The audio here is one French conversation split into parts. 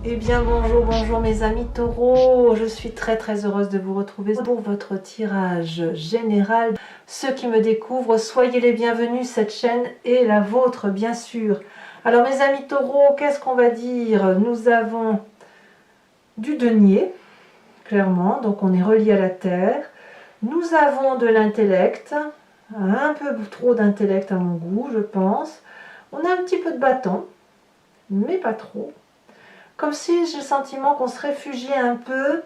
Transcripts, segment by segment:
Eh bien bonjour mes amis taureaux, je suis très heureuse de vous retrouver pour votre tirage général. Ceux qui me découvrent, soyez les bienvenus, cette chaîne est la vôtre bien sûr. Alors mes amis taureaux, qu'est-ce qu'on va dire? Nous avons du denier, clairement, donc on est relié à la terre. Nous avons de l'intellect, un peu trop d'intellect à mon goût je pense. On a un petit peu de bâton, mais pas trop. Comme si j'ai le sentiment qu'on se réfugie un peu,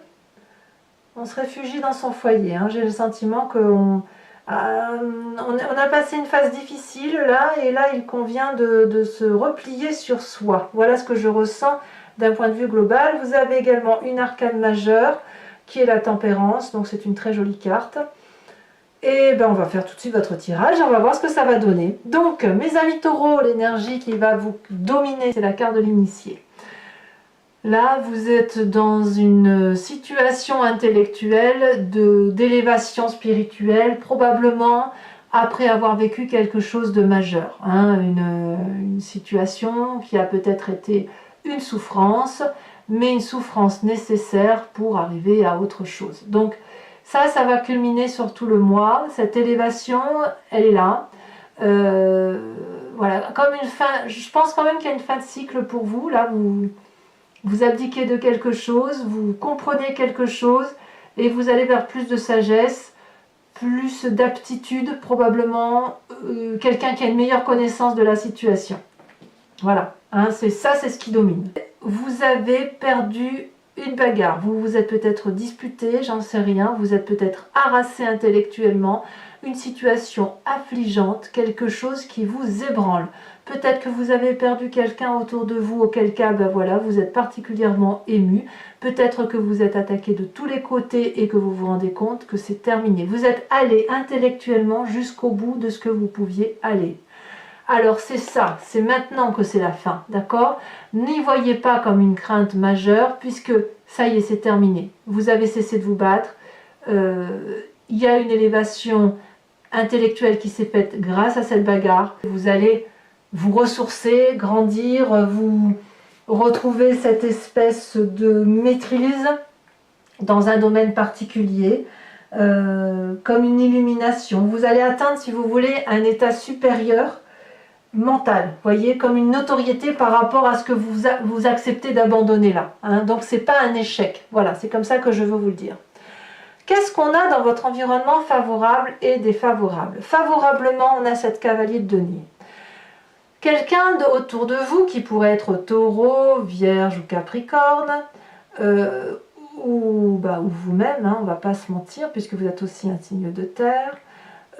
on se réfugie dans son foyer. Hein. J'ai le sentiment qu'on on a passé une phase difficile là, et là il convient de se replier sur soi. Voilà ce que je ressens d'un point de vue global. Vous avez également une arcane majeure qui est la tempérance, donc c'est une très jolie carte. Et ben on va faire tout de suite votre tirage, on va voir ce que ça va donner. Donc mes amis taureaux, l'énergie qui va vous dominer, c'est la carte de l'initié. Là, vous êtes dans une situation intellectuelle d'élévation spirituelle, probablement après avoir vécu quelque chose de majeur. Hein, une situation qui a peut-être été une souffrance, mais une souffrance nécessaire pour arriver à autre chose. Donc ça va culminer sur tout le mois. Cette élévation, elle est là. Voilà, comme une fin, je pense quand même qu'il y a une fin de cycle pour vous. Là, vous abdiquez de quelque chose, vous comprenez quelque chose et vous allez vers plus de sagesse, plus d'aptitude, probablement quelqu'un qui a une meilleure connaissance de la situation. Voilà, hein, c'est ce qui domine. Vous avez perdu une bagarre, vous vous êtes peut-être disputé, j'en sais rien, vous êtes peut-être harassé intellectuellement, une situation affligeante, quelque chose qui vous ébranle. Peut-être que vous avez perdu quelqu'un autour de vous, auquel cas, ben voilà, vous êtes particulièrement ému. Peut-être que vous êtes attaqué de tous les côtés et que vous vous rendez compte que c'est terminé. Vous êtes allé intellectuellement jusqu'au bout de ce que vous pouviez aller. Alors c'est ça, c'est maintenant que c'est la fin, d'accord? N'y voyez pas comme une crainte majeure, puisque ça y est, c'est terminé. Vous avez cessé de vous battre. Il y a une élévation intellectuelle qui s'est faite grâce à cette bagarre. Vous allez vous ressourcer, grandir, vous retrouver cette espèce de maîtrise dans un domaine particulier, comme une illumination. Vous allez atteindre, si vous voulez, un état supérieur mental, voyez, comme une notoriété par rapport à ce que vous acceptez d'abandonner là. Hein. Donc c'est pas un échec. Voilà, c'est comme ça que je veux vous le dire. Qu'est-ce qu'on a dans votre environnement favorable et défavorable? Favorablement, on a cette cavalier de denier. Quelqu'un autour de vous qui pourrait être Taureau, Vierge ou Capricorne, ou vous-même, hein, on ne va pas se mentir, puisque vous êtes aussi un signe de terre,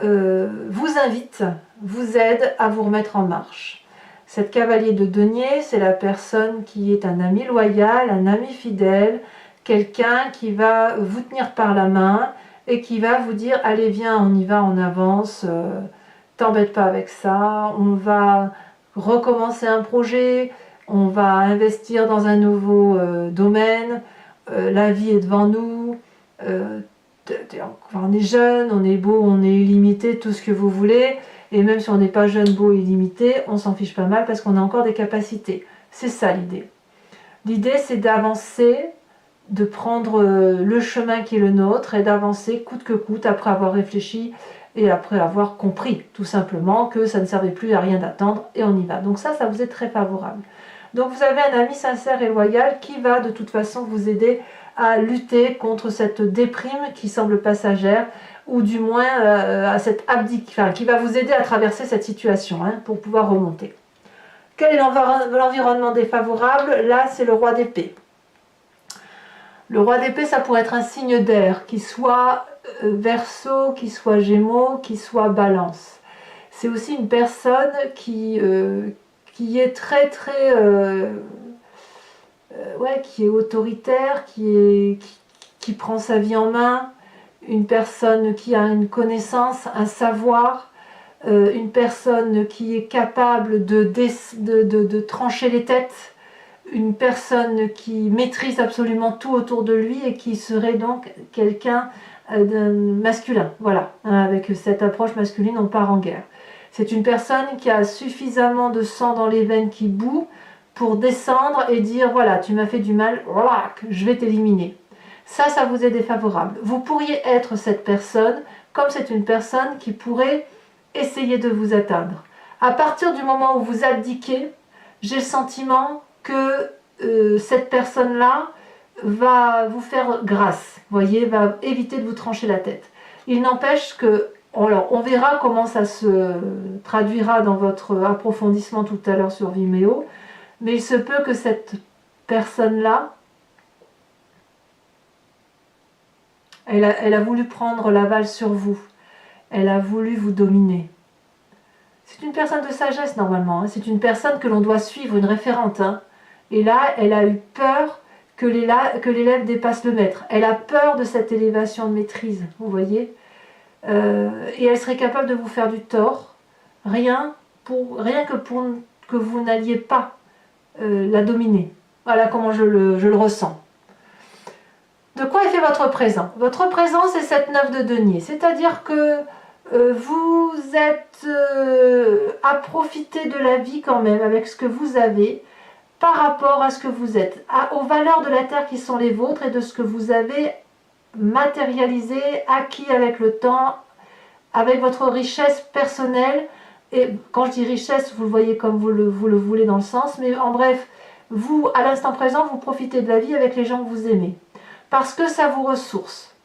vous invite, vous aide à vous remettre en marche. Cette cavalier de denier, c'est la personne qui est un ami loyal, un ami fidèle, quelqu'un qui va vous tenir par la main et qui va vous dire « Allez, viens, on y va, on avance, t'embête pas avec ça, on va recommencer un projet, on va investir dans un nouveau domaine, la vie est devant nous, on est jeune, on est beau, on est illimité, tout ce que vous voulez, et même si on n'est pas jeune, beau, illimité, on s'en fiche pas mal parce qu'on a encore des capacités. » C'est ça l'idée. L'idée, c'est d'avancer, de prendre le chemin qui est le nôtre et d'avancer coûte que coûte après avoir réfléchi et après avoir compris tout simplement que ça ne servait plus à rien d'attendre et on y va. Donc ça vous est très favorable. Donc vous avez un ami sincère et loyal qui va de toute façon vous aider à lutter contre cette déprime qui semble passagère, ou du moins à cette qui va vous aider à traverser cette situation, hein, pour pouvoir remonter. Quel est l'environnement défavorable? Là, c'est le roi d'épée. Le roi d'épée, ça pourrait être un signe d'air, qui soit Verseau, qui soit Gémeaux, qui soit Balance. C'est aussi une personne qui est qui est autoritaire, qui prend sa vie en main, une personne qui a une connaissance, un savoir, une personne qui est capable de trancher les têtes, une personne qui maîtrise absolument tout autour de lui et qui serait donc quelqu'un masculin. Voilà, hein, avec cette approche masculine, on part en guerre. C'est une personne qui a suffisamment de sang dans les veines qui bout pour descendre et dire voilà, tu m'as fait du mal, je vais t'éliminer. Ça vous est défavorable. Vous pourriez être cette personne, comme c'est une personne qui pourrait essayer de vous atteindre. À partir du moment où vous abdiquez, j'ai le sentiment que cette personne-là va vous faire grâce, voyez, va éviter de vous trancher la tête. Il n'empêche que, alors on verra comment ça se traduira dans votre approfondissement tout à l'heure sur Vimeo, mais il se peut que cette personne-là, elle a voulu prendre l'aval sur vous, elle a voulu vous dominer. C'est une personne de sagesse normalement, hein. C'est une personne que l'on doit suivre, une référente. Hein. Et là, elle a eu peur que l'élève dépasse le maître. Elle a peur de cette élévation de maîtrise, vous voyez. Et elle serait capable de vous faire du tort, rien que pour que vous n'alliez pas la dominer. Voilà comment je le ressens. De quoi est fait votre présent? Votre présent, c'est cette 9 de denier. C'est-à-dire que vous êtes à profiter de la vie quand même avec ce que vous avez par rapport à ce que vous êtes, aux valeurs de la terre qui sont les vôtres et de ce que vous avez matérialisé, acquis avec le temps, avec votre richesse personnelle. Et quand je dis richesse, vous le voyez comme vous le voulez dans le sens, mais en bref, vous, à l'instant présent, vous profitez de la vie avec les gens que vous aimez. Parce que ça vous ressource.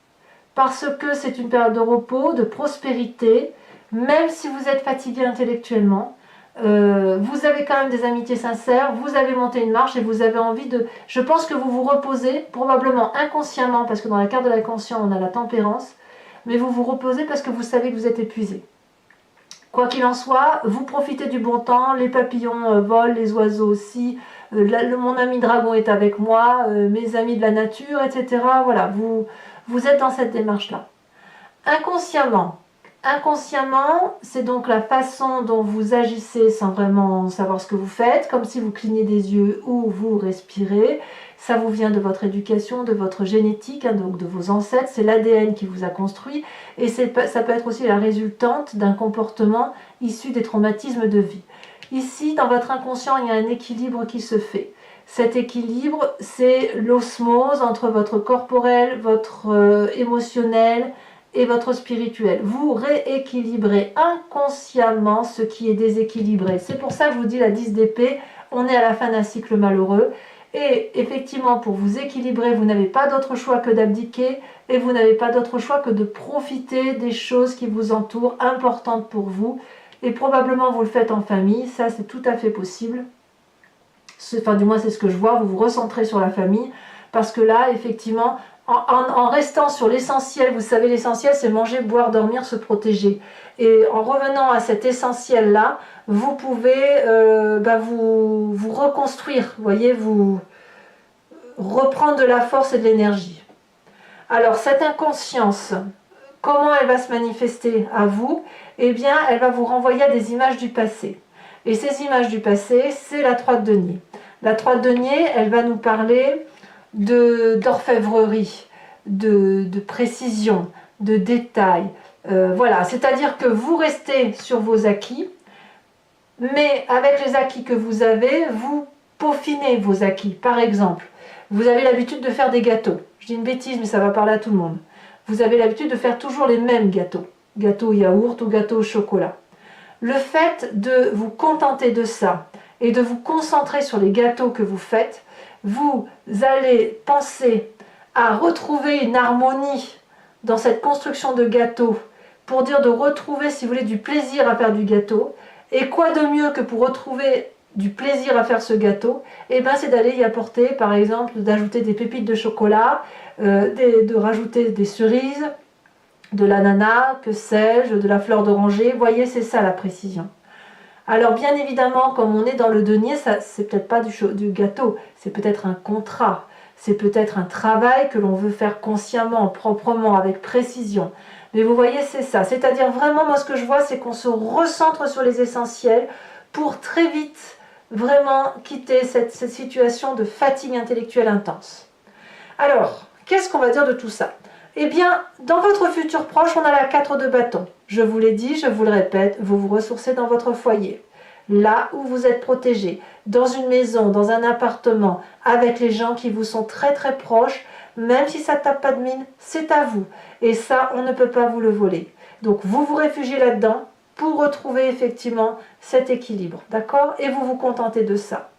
Parce que c'est une période de repos, de prospérité, même si vous êtes fatigué intellectuellement, vous avez quand même des amitiés sincères, vous avez monté une marche et vous avez envie de... Je pense que vous vous reposez, probablement inconsciemment, parce que dans la carte de l'inconscient, on a la tempérance, mais vous vous reposez parce que vous savez que vous êtes épuisé. Quoi qu'il en soit, vous profitez du bon temps, les papillons volent, les oiseaux aussi, mon ami dragon est avec moi, mes amis de la nature, etc. Voilà, vous êtes dans cette démarche-là. Inconsciemment, c'est donc la façon dont vous agissez sans vraiment savoir ce que vous faites, comme si vous clignez des yeux ou vous respirez. Ça vous vient de votre éducation, de votre génétique, hein, donc de vos ancêtres, c'est l'ADN qui vous a construit, et ça peut être aussi la résultante d'un comportement issu des traumatismes de vie. Ici, dans votre inconscient, il y a un équilibre qui se fait. Cet équilibre, c'est l'osmose entre votre corporel, votre émotionnel et votre spirituel. Vous rééquilibrez inconsciemment ce qui est déséquilibré. C'est pour ça que je vous dis la 10 d'épée, on est à la fin d'un cycle malheureux. Et effectivement, pour vous équilibrer, vous n'avez pas d'autre choix que d'abdiquer et vous n'avez pas d'autre choix que de profiter des choses qui vous entourent, importantes pour vous. Et probablement vous le faites en famille, ça c'est tout à fait possible. Enfin du moins c'est ce que je vois, vous vous recentrez sur la famille, parce que là effectivement, en restant sur l'essentiel, vous savez l'essentiel c'est manger, boire, dormir, se protéger. Et en revenant à cet essentiel là, vous pouvez vous reconstruire, vous voyez, vous reprendre de la force et de l'énergie. Alors cette inconscience, comment elle va se manifester à vous? Eh bien, elle va vous renvoyer à des images du passé. Et ces images du passé, c'est la 3 de denier. La 3 de denier, elle va nous parler d'orfèvrerie, de précision, de détails. Voilà, c'est-à-dire que vous restez sur vos acquis, mais avec les acquis que vous avez, vous peaufinez vos acquis. Par exemple, vous avez l'habitude de faire des gâteaux. Je dis une bêtise, mais ça va parler à tout le monde. Vous avez l'habitude de faire toujours les mêmes gâteaux. Gâteau yaourt ou gâteau au chocolat. Le fait de vous contenter de ça et de vous concentrer sur les gâteaux que vous faites, vous allez penser à retrouver une harmonie dans cette construction de gâteau pour dire de retrouver, si vous voulez, du plaisir à faire du gâteau. Et quoi de mieux que pour retrouver du plaisir à faire ce gâteau, et ben c'est d'aller y apporter, par exemple, d'ajouter des pépites de chocolat, de rajouter des cerises, de l'ananas, que sais-je, de la fleur d'oranger. Vous voyez, c'est ça la précision. Alors bien évidemment, comme on est dans le denier, c'est peut-être pas du gâteau, c'est peut-être un contrat, c'est peut-être un travail que l'on veut faire consciemment, proprement, avec précision. Mais vous voyez, c'est ça. C'est-à-dire vraiment, moi ce que je vois, c'est qu'on se recentre sur les essentiels pour très vite vraiment quitter cette situation de fatigue intellectuelle intense. Alors, qu'est-ce qu'on va dire de tout ça? Eh bien, dans votre futur proche, on a la 4 de bâton. Je vous l'ai dit, je vous le répète, vous vous ressourcez dans votre foyer. là où vous êtes protégé, dans une maison, dans un appartement, avec les gens qui vous sont très très proches, même si ça ne tape pas de mine, c'est à vous. Et ça, on ne peut pas vous le voler. Donc vous vous réfugiez là-dedans pour retrouver effectivement cet équilibre, d'accord? Et vous vous contentez de ça.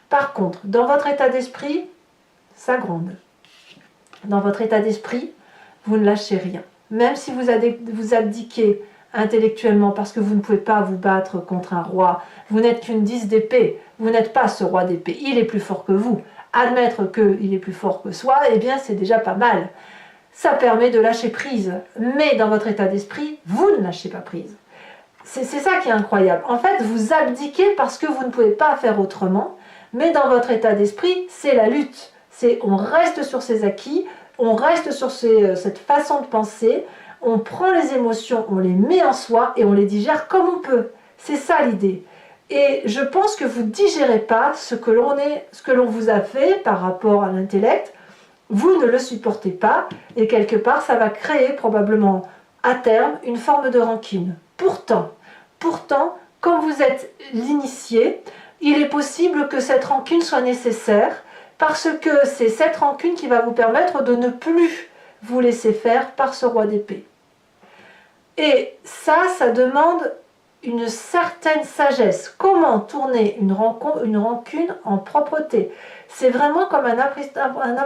Par contre, dans votre état d'esprit, ça gronde. Dans votre état d'esprit, vous ne lâchez rien. Même si vous abdiquez intellectuellement parce que vous ne pouvez pas vous battre contre un roi, vous n'êtes qu'une 10 d'épée, vous n'êtes pas ce roi d'épée, il est plus fort que vous. Admettre qu'il est plus fort que soi, eh bien c'est déjà pas mal. Ça permet de lâcher prise. Mais dans votre état d'esprit, vous ne lâchez pas prise. C'est ça qui est incroyable. En fait, vous abdiquez parce que vous ne pouvez pas faire autrement, mais dans votre état d'esprit, c'est la lutte. On reste sur ses acquis, on reste sur cette façon de penser, on prend les émotions, on les met en soi et on les digère comme on peut. C'est ça l'idée. Et je pense que vous ne digérez pas ce que l'on vous a fait par rapport à l'intellect. Vous ne le supportez pas et quelque part ça va créer probablement à terme une forme de rancune. Pourtant, comme vous êtes l'initié, il est possible que cette rancune soit nécessaire parce que c'est cette rancune qui va vous permettre de ne plus vous laisser faire par ce roi d'épée. Et ça demande une certaine sagesse. Comment tourner une rancune en propreté? C'est vraiment comme un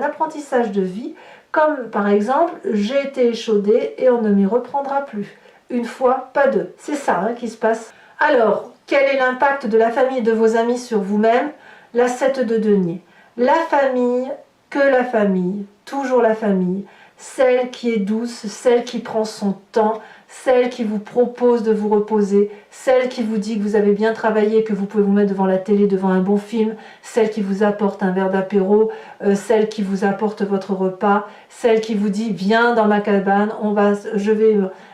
apprentissage de vie, comme par exemple, j'ai été échaudé et on ne m'y reprendra plus. Une fois, pas deux. C'est ça qui se passe. Alors, quel est l'impact de la famille et de vos amis sur vous-même? La 7 de denier. La famille, que la famille, toujours la famille, celle qui est douce, celle qui prend son temps, celle qui vous propose de vous reposer, celle qui vous dit que vous avez bien travaillé, que vous pouvez vous mettre devant la télé, devant un bon film, celle qui vous apporte un verre d'apéro, celle qui vous apporte votre repas, celle qui vous dit viens dans ma cabane,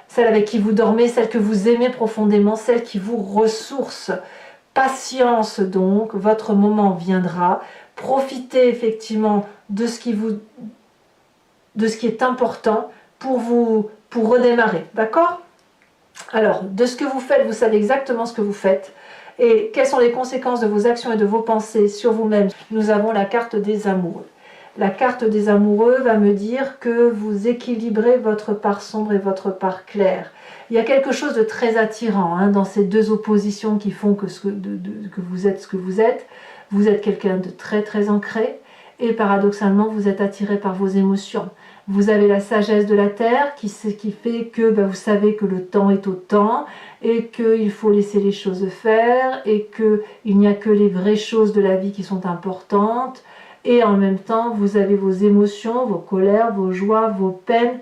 celle avec qui vous dormez, celle que vous aimez profondément, celle qui vous ressource. Patience donc, votre moment viendra. Profitez effectivement de ce qui est important pour redémarrer, d'accord? Alors, de ce que vous faites, vous savez exactement ce que vous faites. Et quelles sont les conséquences de vos actions et de vos pensées sur vous-même? Nous avons la carte des amoureux. La carte des amoureux va me dire que vous équilibrez votre part sombre et votre part claire. Il y a quelque chose de très attirant dans ces deux oppositions qui font que vous êtes ce que vous êtes. Vous êtes quelqu'un de très très ancré et paradoxalement vous êtes attiré par vos émotions. Vous avez la sagesse de la terre qui fait que vous savez que le temps est au temps et qu'il faut laisser les choses faire et qu'il n'y a que les vraies choses de la vie qui sont importantes. Et en même temps, vous avez vos émotions, vos colères, vos joies, vos peines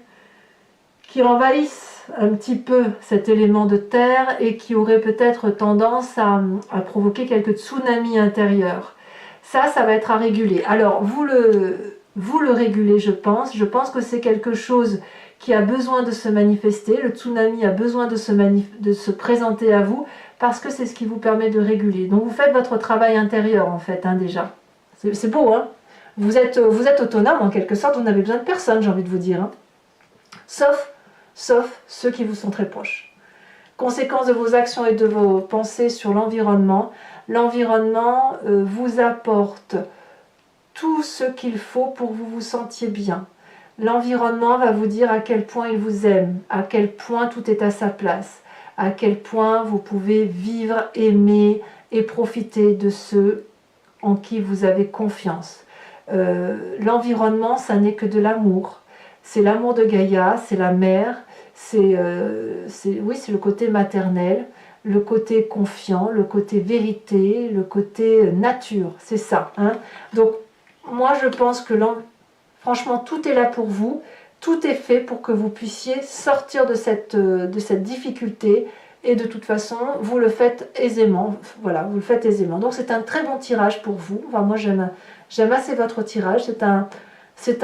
qui envahissent un petit peu cet élément de terre et qui auraient peut-être tendance à provoquer quelques tsunamis intérieurs. Ça va être à réguler. Alors, vous le régulez, je pense. Je pense que c'est quelque chose qui a besoin de se manifester. Le tsunami a besoin de se présenter à vous parce que c'est ce qui vous permet de réguler. Donc, vous faites votre travail intérieur, en fait, déjà. C'est beau, hein? Vous êtes autonome, en quelque sorte. Vous n'avez besoin de personne, j'ai envie de vous dire. Sauf ceux qui vous sont très proches. Conséquence de vos actions et de vos pensées sur l'environnement. L'environnement vous apporte tout ce qu'il faut pour que vous vous sentiez bien. L'environnement va vous dire à quel point il vous aime, à quel point tout est à sa place, à quel point vous pouvez vivre, aimer et profiter de ceux en qui vous avez confiance. L'environnement, ça n'est que de l'amour. C'est l'amour de Gaïa, c'est la mère, c'est le côté maternel, le côté confiant, le côté vérité, le côté nature, c'est ça. Donc, moi je pense que franchement, tout est là pour vous, tout est fait pour que vous puissiez sortir de cette difficulté et de toute façon, vous le faites aisément. Voilà, vous le faites aisément. Donc, c'est un très bon tirage pour vous. Enfin, moi, j'aime assez votre tirage. Il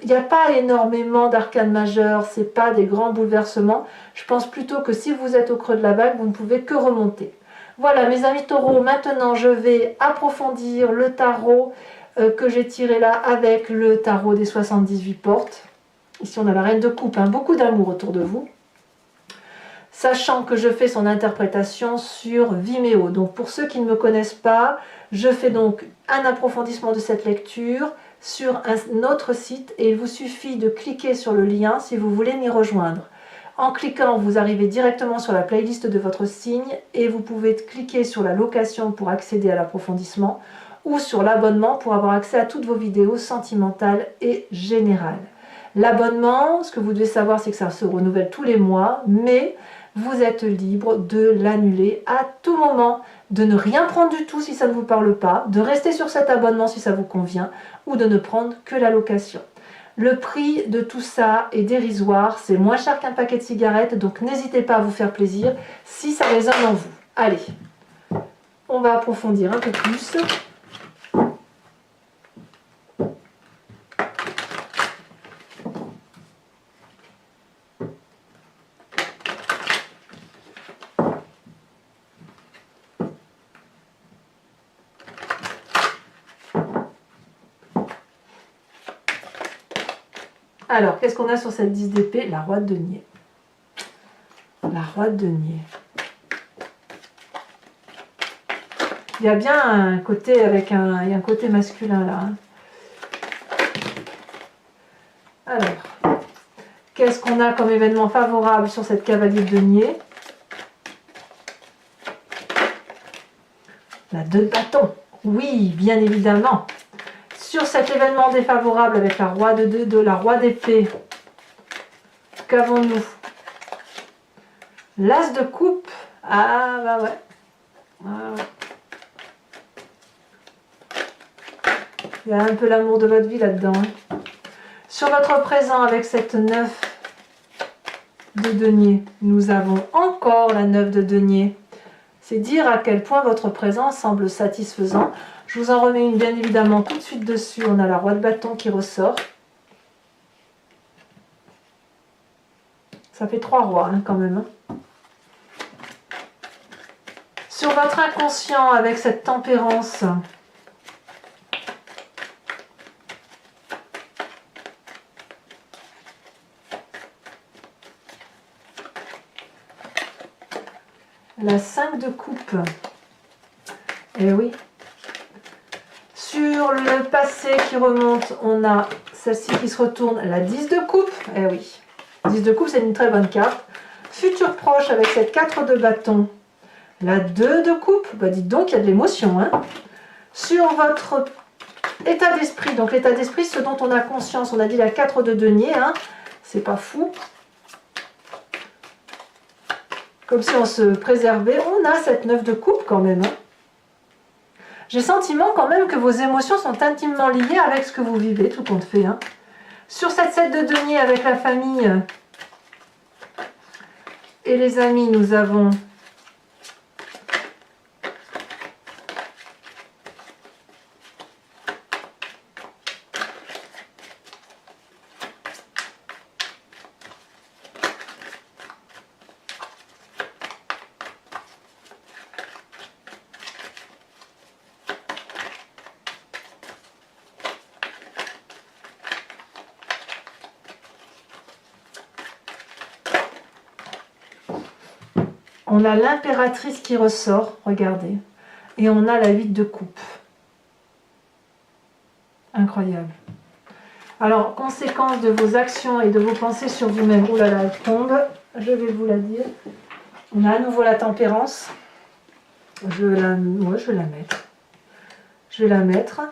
n'y a pas énormément d'arcanes majeures, c'est pas des grands bouleversements. Je pense plutôt que si vous êtes au creux de la vague, vous ne pouvez que remonter. Voilà, mes amis taureaux, maintenant je vais approfondir le tarot que j'ai tiré là avec le tarot des 78 portes. Ici on a la reine de coupe, beaucoup d'amour autour de vous. sachant que je fais son interprétation sur Vimeo. Donc pour ceux qui ne me connaissent pas, je fais donc un approfondissement de cette lecture sur un autre site et il vous suffit de cliquer sur le lien si vous voulez m'y rejoindre. En cliquant, vous arrivez directement sur la playlist de votre signe et vous pouvez cliquer sur la location pour accéder à l'approfondissement ou sur l'abonnement pour avoir accès à toutes vos vidéos sentimentales et générales. L'abonnement, ce que vous devez savoir, c'est que ça se renouvelle tous les mois, mais vous êtes libre de l'annuler à tout moment, de ne rien prendre du tout si ça ne vous parle pas, de rester sur cet abonnement si ça vous convient, ou de ne prendre que la location. Le prix de tout ça est dérisoire, c'est moins cher qu'un paquet de cigarettes, donc n'hésitez pas à vous faire plaisir si ça résonne en vous. Allez, on va approfondir un peu plus. Alors, qu'est-ce qu'on a sur cette 10 d'épée? La roi de denier. La roi de denier. Il y a bien un côté avec il y a un côté masculin là. Alors, qu'est-ce qu'on a comme événement favorable sur cette cavalier de denier? La 2 de bâton. Oui, bien évidemment. Sur cet événement défavorable avec la roi la roi d'épée, qu'avons-nous? L'as de coupe. Ah bah ouais. Ah ouais. Il y a un peu l'amour de votre vie là-dedans. Hein. Sur votre présent avec cette 9 de denier, nous avons encore la 9 de denier. C'est dire à quel point votre présent semble satisfaisant. Je vous en remets une bien évidemment tout de suite dessus. On a la roi de bâton qui ressort. Ça fait 3 rois hein, quand même. Hein. Sur votre inconscient avec cette tempérance, la 5 de coupe. Eh oui. Sur le passé qui remonte, on a celle-ci qui se retourne, la 10 de coupe. Eh oui. 10 de coupe, c'est une très bonne carte. Futur proche avec cette 4 de bâton. La 2 de coupe. Bah dites donc, il y a de l'émotion. Hein. Sur votre état d'esprit, donc l'état d'esprit, ce dont on a conscience, on a dit la 4 de denier. Hein. C'est pas fou. Comme si on se préservait. On a cette 9 de coupe quand même. Hein. J'ai le sentiment quand même que vos émotions sont intimement liées avec ce que vous vivez, tout compte fait. Hein. Sur cette 7 de denier avec la famille et les amis, nous avons on a l'impératrice qui ressort, regardez, et on a la 8 de coupe. Incroyable. Alors, conséquence de vos actions et de vos pensées sur vous-même. Oh là là, elle tombe, je vais vous la dire. On a à nouveau la tempérance. Je vais la mettre. Je vais la mettre,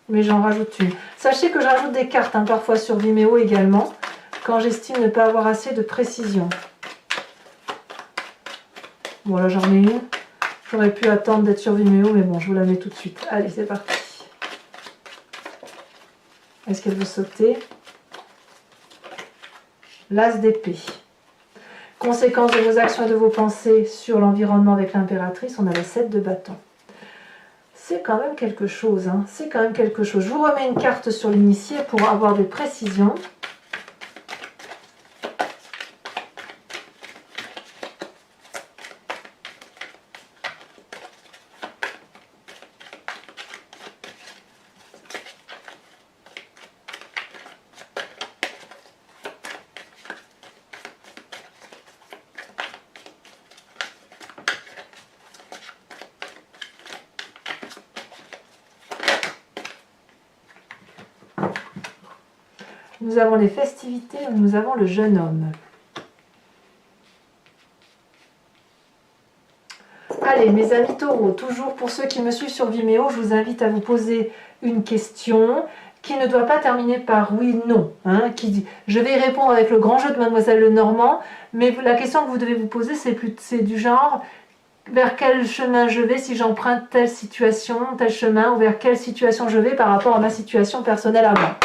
mais j'en rajoute une. Sachez que je rajoute des cartes, hein, parfois sur Vimeo également, quand j'estime ne pas avoir assez de précision. Bon là j'en ai une, j'aurais pu attendre d'être sur Vimeo, mais bon je vous la mets tout de suite. Allez c'est parti. Est-ce qu'elle veut sauter? L'as d'épée. Conséquence de vos actions et de vos pensées sur l'environnement avec l'impératrice, on a la 7 de bâton. C'est quand même quelque chose, hein. C'est quand même quelque chose. Je vous remets une carte sur l'initié pour avoir des précisions. Nous avons les festivités, nous avons le jeune homme. Allez, mes amis taureaux, toujours pour ceux qui me suivent sur Vimeo, je vous invite à vous poser une question qui ne doit pas terminer par oui, non. Hein, je vais y répondre avec le grand jeu de Mademoiselle Lenormand, mais la question que vous devez vous poser, c'est du genre, vers quel chemin je vais si j'emprunte telle situation, tel chemin, ou vers quelle situation je vais par rapport à ma situation personnelle à moi.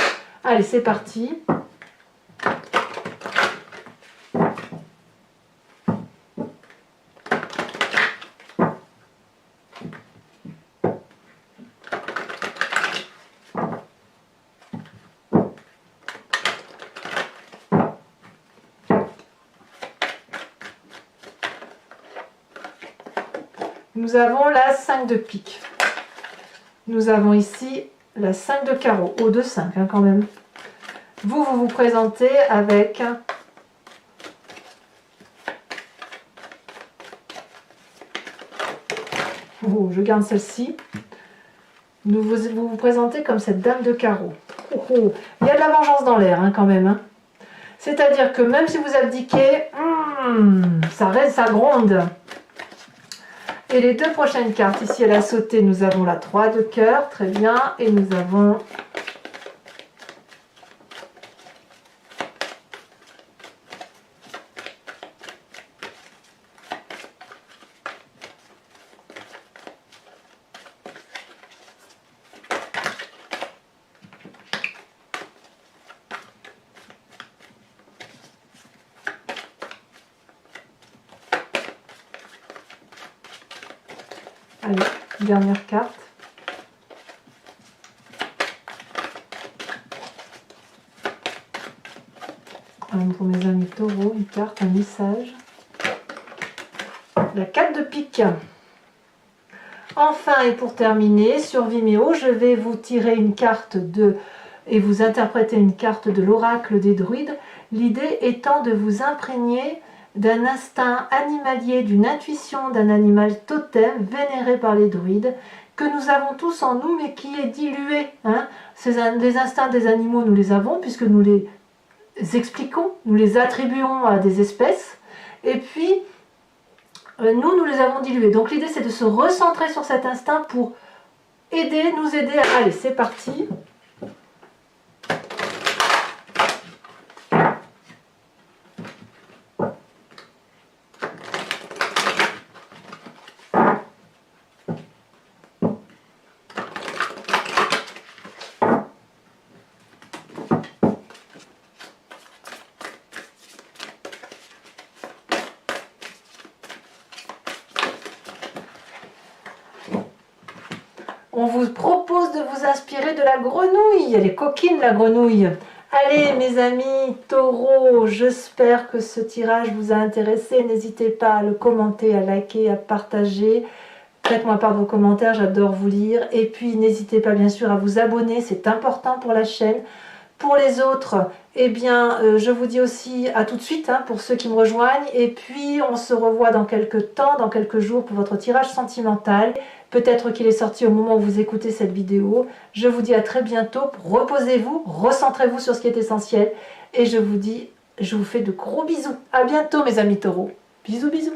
Allez, c'est parti. Nous avons la 5 de pique. Nous avons ici la 5 de carreau, haut de 5 hein, quand même. Vous vous présentez avec oh, je garde celle-ci. Vous vous présentez comme cette dame de carreau. Oh, oh. Il y a de la vengeance dans l'air hein, quand même. Hein. C'est-à-dire que même si vous abdiquez, ça reste, ça gronde. Et les deux prochaines cartes, ici elle a sauté, nous avons la 3 de cœur, très bien, et nous avons allez, dernière carte. Pour mes amis taureaux, une carte, un message. La 4 de pique. Enfin, et pour terminer, sur Vimeo, je vais vous tirer une carte et vous interpréter une carte de l'oracle des druides. L'idée étant de vous imprégner d'un instinct animalier, d'une intuition d'un animal totem vénéré par les druides, que nous avons tous en nous, mais qui est dilué. Hein. Les instincts des animaux, nous les avons, puisque nous les expliquons, nous les attribuons à des espèces, et puis nous les avons dilués. Donc l'idée, c'est de se recentrer sur cet instinct pour nous aider à... Allez, c'est parti. On vous propose de vous inspirer de la grenouille. Elle est coquine, la grenouille. Allez, mes amis taureaux, j'espère que ce tirage vous a intéressé. N'hésitez pas à le commenter, à liker, à partager. Faites-moi part de vos commentaires, j'adore vous lire. Et puis, n'hésitez pas, bien sûr, à vous abonner. C'est important pour la chaîne. Pour les autres, eh bien, je vous dis aussi à tout de suite hein, pour ceux qui me rejoignent. Et puis, on se revoit dans quelques temps, dans quelques jours pour votre tirage sentimental. Peut-être qu'il est sorti au moment où vous écoutez cette vidéo. Je vous dis à très bientôt. Reposez-vous, recentrez-vous sur ce qui est essentiel. Et je vous dis, je vous fais de gros bisous. À bientôt, mes amis taureaux. Bisous, bisous.